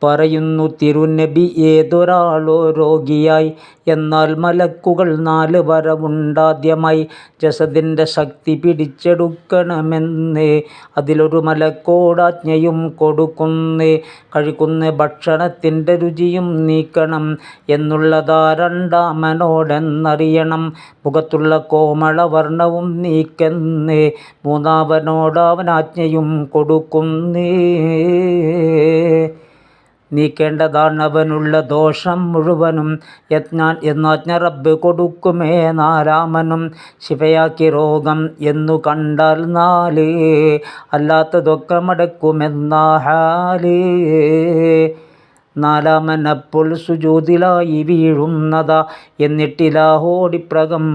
പറയുന്നു തിരുനബി ഏതൊരാളോ രോഗിയായി, എന്നാൽ മലക്കുകൾ 4 വരവുണ്ടാദ്യമായി ജസദിൻ്റെ ശക്തി പിടിച്ചെടുക്കണമെന്ന്. അതിലൊരു മലക്കോടാജ്ഞയും കൊടുക്കുന്നേ, കഴിക്കുന്ന ഭക്ഷണത്തിൻ്റെ രുചിയും നീക്കണം എന്നുള്ളതാ രണ്ടാമനോടെന്നറിയണം. മുഖത്തുള്ള കോമളവർണ്ണവും നീക്കെന്ന് മൂന്നാമനോടവനാജ്ഞയും കൊടുക്കുന്നേ. നീക്കേണ്ടതാണവനുള്ള ദോഷം മുഴുവനും എന്നാജ്ഞ റബ്ബ് കൊടുക്കുമേ. നാലാമനും ശിഫയാക്കി രോഗം എന്നു കണ്ടാൽ 4 അല്ലാത്തതൊക്കെ മടക്കുമെന്നാ ഹാല്. നാലാമനപ്പോൾ സുജൂദിലായി വീഴുന്നതാ, എന്നിട്ടിലാഹോടിപ്രകാരം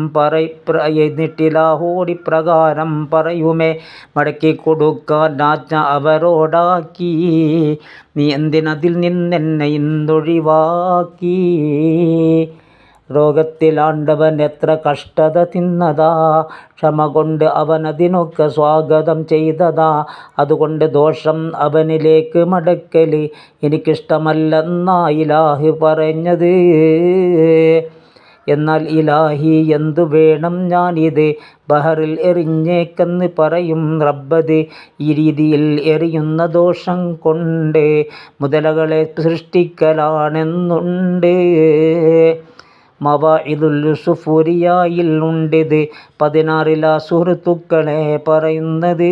പറയുമേ, മടക്കിക്കൊടുക്കാൻ ആജ്ഞ അവരോടാക്കി, നീ എന്തിനതിൽ നിന്നെന്നെ ഇന്നൊഴിവാക്കി. രോഗത്തിലാണ്ടവൻ എത്ര കഷ്ടത തിന്നതാ, ക്ഷമ കൊണ്ട് അവനതിനൊക്കെ സ്വാഗതം ചെയ്തതാ. അതുകൊണ്ട് ദോഷം അവനിലേക്ക് മടക്കല് എനിക്കിഷ്ടമല്ലെന്നാ ഇലാഹ് പറഞ്ഞത്. എന്നാൽ ഇലാഹി എന്തു വേണം ഞാനിത് ബഹറിൽ എറിഞ്ഞേക്കെന്ന് പറയും റബ്ബത്. ഈ രീതിയിൽ എറിയുന്ന ദോഷം കൊണ്ട് മുതലകളെ സൃഷ്ടിക്കലാണെന്നുണ്ട്. മവാഇദുൽ സുഫൂരിയായിൽ ഉണ്ടിത് 16 സുഹൃത്തുക്കളെ പറയുന്നത്.